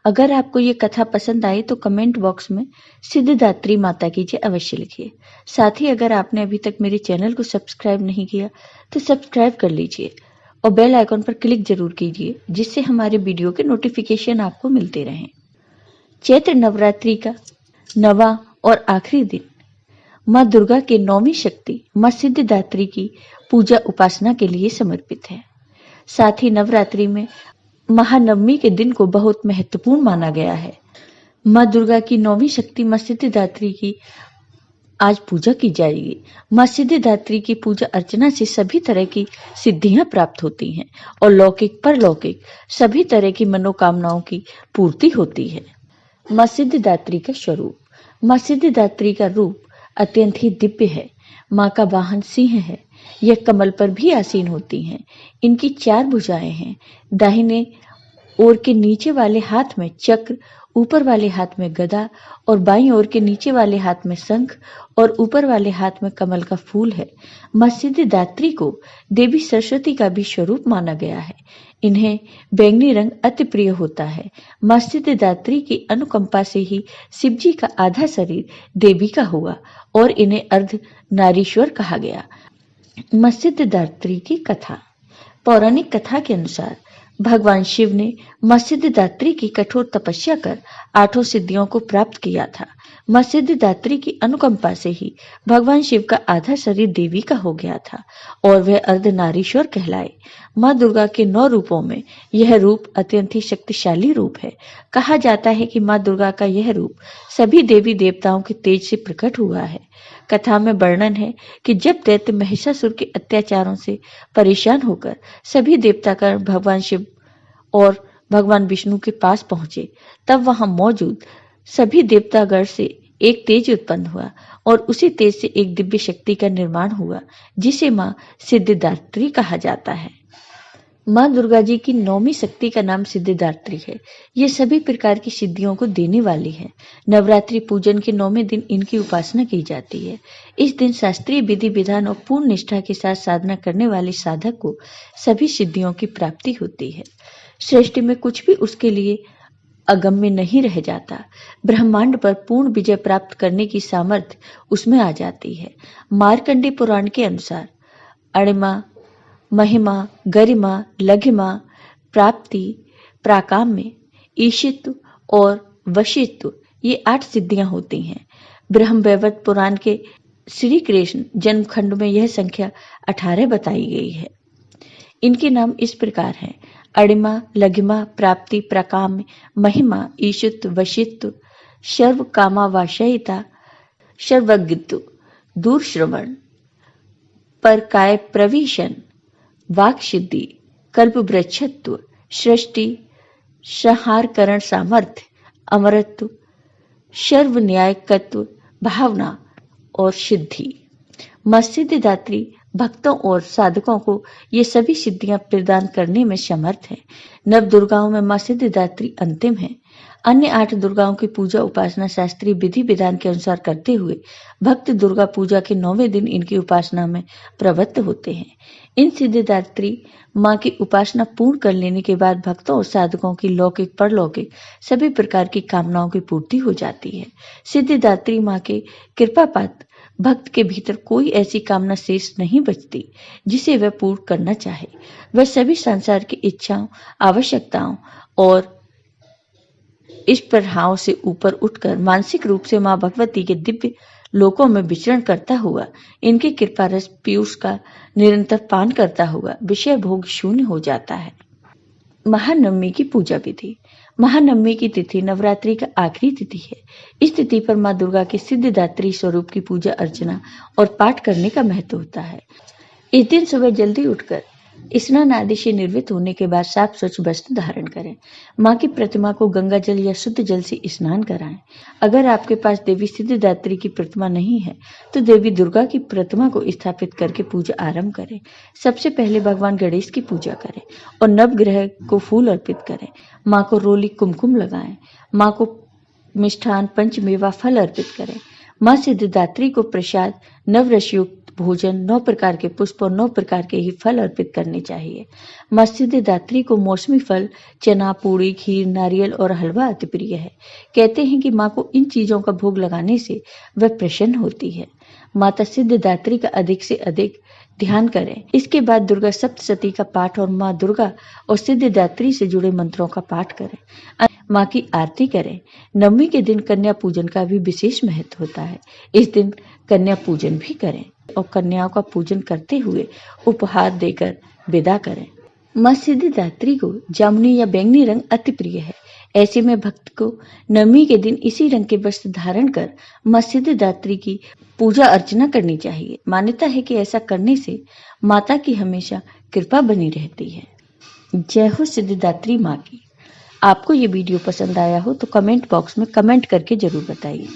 अगर आपको ये कथा पसंद आई तो कमेंट बॉक्स में सिद्धिदात्री माता की जय अवश्य लिखिए। साथ ही अगर आपने अभी तक मेरे चैनल को सब्सक्राइब नहीं किया तो सब्सक्राइब कर लीजिए और बेल आइकॉन पर क्लिक जरूर कीजिए, जिससे हमारे वीडियो के नोटिफिकेशन आपको मिलते रहें। चैत्र नवरात्रि का 9वां और आखिरी दिन माँ दुर्गा के 9वीं शक्ति माँ सिद्धिदात्री की पूजा उपासना के लिए समर्पित है। साथ ही नवरात्रि में महानवमी के दिन को बहुत महत्वपूर्ण माना गया है। माँ दुर्गा की 9वीं शक्ति माँ सिद्धिदात्री की आज पूजा की जाएगी। माँ सिद्धिदात्री की पूजा अर्चना से सभी तरह की सिद्धियां प्राप्त होती हैं और लौकिक परलौकिक सभी तरह की मनोकामनाओं की पूर्ति होती है। माँ सिद्धिदात्री का स्वरूप। माँ सिद्धिदात्री का रूप अत्यंत ही दिव्य है। माँ का वाहन सिंह है। यह कमल पर भी आसीन होती हैं। इनकी 4 भुजाएं हैं। दाहिने ओर के नीचे वाले हाथ में चक्र, ऊपर वाले हाथ में गदा और बाईं ओर के नीचे वाले हाथ में शंख और ऊपर वाले हाथ में कमल का फूल है। माँ सिद्धिदात्री को देवी सरस्वती का भी स्वरूप माना गया है। इन्हें बैंगनी रंग अति प्रिय होता है। माँ सिद्धिदात्री की अनुकंपा से ही शिव जी का आधा शरीर देवी का हुआ और इन्हें अर्ध नारीश्वर कहा गया। माँ सिद्धिदात्री की कथा। पौराणिक कथा के अनुसार भगवान शिव ने माँ सिद्धिदात्री की कठोर तपस्या कर 8 सिद्धियों को प्राप्त किया था। माँ सिद्धिदात्री की अनुकंपा से ही भगवान शिव का आधा शरीर देवी का हो गया था और वह अर्धनारीश्वर कहलाए। माँ दुर्गा के 9 रूपों में यह रूप अत्यंत ही शक्तिशाली रूप है। कहा जाता है कि माँ दुर्गा का यह रूप सभी देवी देवताओं के तेज से प्रकट हुआ है। कथा में वर्णन है कि जब दैत्य महिषासुर के अत्याचारों से परेशान होकर सभी देवतागण भगवान शिव और भगवान विष्णु के पास पहुंचे, तब वहां मौजूद सभी देवतागण से एक तेज उत्पन्न हुआ और उसी तेज से एक दिव्य शक्ति का निर्माण हुआ, जिसे माँ सिद्धिदात्री कहा जाता है। माँ दुर्गा जी की 9वीं शक्ति का नाम सिद्धिदात्री है। ये सभी प्रकार की सिद्धियों को देने वाली है। नवरात्रि पूजन के 9वें दिन इनकी उपासना की जाती है। इस दिन शास्त्रीय विधि विधान और पूर्ण निष्ठा के साथ साधना करने वाले साधक को सभी सिद्धियों की प्राप्ति होती है। सृष्टि में कुछ भी उसके लिए अगम्य नहीं रह जाता। ब्रह्मांड पर पूर्ण विजय प्राप्त करने की सामर्थ्य उसमें आ जाती है। मार्कंडेय पुराण के अनुसार अणिमा, महिमा, गरिमा, लघिमा, प्राप्ति, प्राकाम्य, ईशित्व और वशित्व ये 8 सिद्धियां होती हैं। ब्रह्मवैवर्त पुराण के श्री कृष्ण जन्मखंड में यह संख्या 18 बताई गई है। इनके नाम इस प्रकार हैं: अणिमा, लघिमा, प्राप्ति, प्राकाम्य, महिमा, ईशित्व, वशित्व, सर्व कामावाशयिता, सर्वज्ञत्व, दूरश्रवण, परकाय प्रवेशन, वाक सिद्धि, कल्प वृक्षत्व, सृष्टि संहारकरण सामर्थ्य, अमरत्व, सर्व न्यायकत्व, भावना और सिद्धि। माँ सिद्धिदात्री भक्तों और साधकों को ये सभी सिद्धियां प्रदान करने में समर्थ है। नव दुर्गाओं में माँ सिद्धिदात्री अंतिम है। अन्य 8 दुर्गाओं की पूजा उपासना शास्त्रीय विधि विधान के अनुसार करते हुए भक्त दुर्गा पूजा के 9वें दिन इनकी उपासना में प्रवृत्त होते हैं। इन सिद्धिदात्री माँ की उपासना पूर्ण कर लेने के बाद भक्तों और साधकों की लौकिक परलौकिक सभी प्रकार की कामनाओं की पूर्ति हो जाती है। सिद्धिदात्री माँ के कृपापात्र भक्त के भीतर कोई ऐसी कामना शेष नहीं बचती जिसे वह पूर्ण करना चाहे। वह सभी संसार की इच्छाओं, आवश्यकताओं और इष्टप्रहाओं से ऊपर उठकर मानसिक रूप से माँ भगवती के दिव्य लोकों में विचरण करता हुआ, इनके कृपा रस पीयूष का निरंतर पान करता हुआ विषय भोग शून्य हो जाता है। महानवमी की पूजा विधि। महानवमी की तिथि नवरात्रि का आखिरी तिथि है। इस तिथि पर माँ दुर्गा के सिद्धिदात्री स्वरूप की पूजा अर्चना और पाठ करने का महत्व होता है। इस दिन सुबह जल्दी उठकर स्नान आदि से निर्वृत्त होने के बाद साफ स्वच्छ वस्त्र धारण करें। माँ की प्रतिमा को गंगा जल या शुद्ध जल से स्नान कराएं। अगर आपके पास देवी सिद्धिदात्री की प्रतिमा नहीं है तो देवी दुर्गा की प्रतिमा को स्थापित करके पूजा आरंभ करें। सबसे पहले भगवान गणेश की पूजा करें और नवग्रह को फूल अर्पित करें। माँ को रोली कुमकुम लगाएं। माँ को मिष्ठान पंचमेवा फल अर्पित करें। माँ सिद्धिदात्री को प्रसाद नवरसयुक्त भोजन, 9 प्रकार के पुष्प और 9 प्रकार के ही फल अर्पित करने चाहिए। माँ सिद्धिदात्री को मौसमी फल, चना, पूड़ी, खीर, नारियल और हलवा अति प्रिय है। कहते हैं कि माँ को इन चीजों का भोग लगाने से वह प्रसन्न होती है। माता सिद्धिदात्री का अधिक से अधिक ध्यान करें। इसके बाद दुर्गा सप्तशती का पाठ और माँ दुर्गा और सिद्धिदात्री से जुड़े मंत्रों का पाठ करें। माँ की आरती करें। नवमी के दिन कन्या पूजन का भी विशेष महत्व होता है। इस दिन कन्या पूजन भी करें और कन्याओं का पूजन करते हुए उपहार देकर विदा करें। माँ सिद्धिदात्री को जामुनी या बैंगनी रंग अति प्रिय है। ऐसे में भक्त को नवमी के दिन इसी रंग के वस्त्र धारण कर माँ सिद्धिदात्री की पूजा अर्चना करनी चाहिए। मान्यता है कि ऐसा करने से माता की हमेशा कृपा बनी रहती है। जय हो सिद्धिदात्री माँ की। आपको ये वीडियो पसंद आया हो तो कमेंट बॉक्स में कमेंट करके जरूर बताइए।